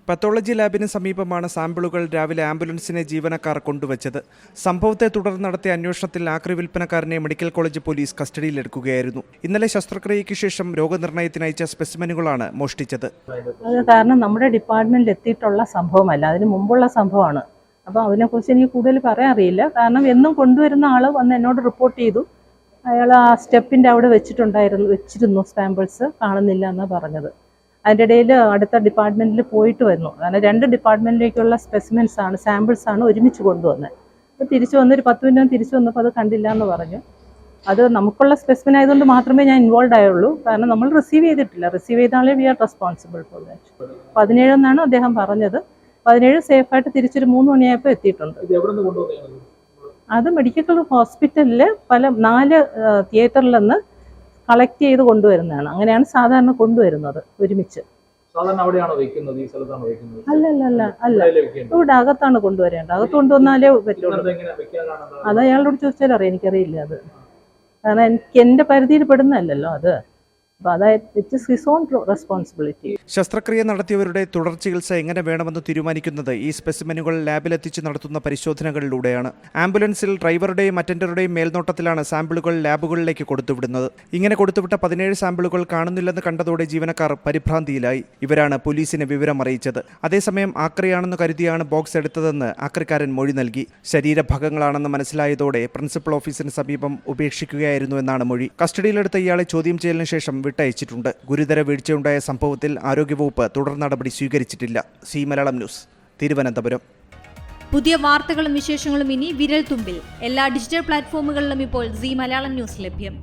Pathology ലാബിന് സമീപമാണ് സാമ്പിളുകൾ രാവിലെ ആംബുലൻസിനെ ജീവനക്കാർ കൊണ്ടുവച്ചത്. സംഭവത്തെ തുടർന്ന് നടത്തിയ അന്വേഷണത്തിൽ ആക്രി വിൽപ്പനക്കാരനെ മെഡിക്കൽ കോളേജ് പോലീസ് കസ്റ്റഡിയിലെടുക്കുകയായിരുന്നു. ഇന്നലെ ശസ്ത്രക്രിയയ്ക്ക് ശേഷം രോഗനിർണയത്തിന് അയച്ച സ്പെസിമെനുകളാണ് മോഷ്ടിച്ചത്. കാരണം നമ്മുടെ ഡിപ്പാർട്ട്മെന്റിൽ എത്തിയിട്ടുള്ള സംഭവമല്ല, അതിന് മുമ്പുള്ള സംഭവമാണ്. അപ്പോൾ അതിനെക്കുറിച്ച് എനിക്ക് കൂടുതൽ പറയാൻ അറിയില്ല. കാരണം എന്നും കൊണ്ടുവരുന്ന ആൾ വന്ന് എന്നോട് റിപ്പോർട്ട് ചെയ്തു, അയാൾ ആ സ്റ്റെപ്പിൻ്റെ അവിടെ വെച്ചിരുന്നു സാമ്പിൾസ്, കാണുന്നില്ല എന്നാണ് പറഞ്ഞത്. അതിൻ്റെ ഇടയിൽ അടുത്ത ഡിപ്പാർട്ട്മെൻറ്റിൽ പോയിട്ട് വരുന്നു. കാരണം 2 ഡിപ്പാർട്ട്മെൻറ്റിലേക്കുള്ള സാമ്പിൾസ് ആണ് ഒരുമിച്ച് കൊണ്ടുവന്നത്. അപ്പോൾ തിരിച്ചു വന്നൊരു 10 മിനിറ്റ് തിരിച്ചു വന്നപ്പോൾ അത് കണ്ടില്ല എന്ന് പറഞ്ഞു. അത് നമുക്കുള്ള സ്പെസിമെൻ ആയതുകൊണ്ട് മാത്രമേ ഞാൻ ഇൻവോൾവ് ആയുള്ളൂ. കാരണം നമ്മൾ റിസീവ് ചെയ്തിട്ടില്ല. റിസീവ് ചെയ്താലേ we are responsible for that. 17 എന്നാണ് അദ്ദേഹം പറഞ്ഞത്. 17 സേഫായിട്ട് തിരിച്ചൊരു 3 മണിയായപ്പോൾ എത്തിയിട്ടുണ്ട്. അത് മെഡിക്കൽ ഹോസ്പിറ്റലിൽ 4 തിയേറ്ററിൽ നിന്ന് കളക്ട് ചെയ്ത് കൊണ്ടുവരുന്നതാണ്. അങ്ങനെയാണ് സാധാരണ കൊണ്ടുവരുന്നത് ഒരുമിച്ച്. അല്ല, ഇവിടെ അകത്താണ് കൊണ്ടുവരേണ്ടത്. അകത്ത് കൊണ്ടുവന്നാലേ പറ്റുള്ളൂ. അത് അയാളോട് ചോദിച്ചാൽ അറിയാം, എനിക്കറിയില്ല അത്. കാരണം എൻ്റെ പരിധിയിൽ പെടുന്നതല്ലല്ലോ അത്. ശസ്ത്രക്രിയ നടത്തിയവരുടെ തുടർ ചികിത്സ എങ്ങനെ വേണമെന്ന് തീരുമാനിക്കുന്നത് ഈ സ്പെസിമെനുകൾ ലാബിലെത്തിച്ച് നടത്തുന്ന പരിശോധനകളിലൂടെയാണ്. ആംബുലൻസിൽ ഡ്രൈവറുടെയും അറ്റൻഡറുടെയും മേൽനോട്ടത്തിലാണ് സാമ്പിളുകൾ ലാബുകളിലേക്ക് കൊടുത്തുവിടുന്നത്. ഇങ്ങനെ കൊടുത്തുവിട്ട 17 സാമ്പിളുകൾ കാണുന്നില്ലെന്ന് കണ്ടതോടെ ജീവനക്കാർ പരിഭ്രാന്തിയിലായി. ഇവരാണ് പോലീസിനെ വിവരം അറിയിച്ചത്. അതേസമയം ആക്രിയാണെന്ന് കരുതിയാണ് ബോക്സ് എടുത്തതെന്ന് ആക്രിക്കാരൻ മൊഴി നൽകി. ശരീരഭാഗങ്ങളാണെന്ന് മനസ്സിലായതോടെ പ്രിൻസിപ്പൽ ഓഫീസിന് സമീപം ഉപേക്ഷിക്കുകയായിരുന്നു എന്നാണ് മൊഴി. കസ്റ്റഡിയിലെടുത്ത ഇയാളെ ചോദ്യം ചെയ്യലിന് ശേഷം വിട്ടയച്ചിട്ടുണ്ട്. ഗുരുതര വീഴ്ചയുണ്ടായ സംഭവത്തിൽ ആരോഗ്യവകുപ്പ് തുടർ നടപടി സ്വീകരിച്ചിട്ടില്ല. Zee Malayalam news, Thiruvananthapuram. പുതിയ വാർത്തകളും വിശേഷങ്ങളും ഇനി വിരൽ തുമ്പിൽ. എല്ലാ ഡിജിറ്റൽ പ്ലാറ്റ്ഫോമുകളിലും ഇപ്പോൾ സി മലയാളം ന്യൂസ് ലഭ്യം.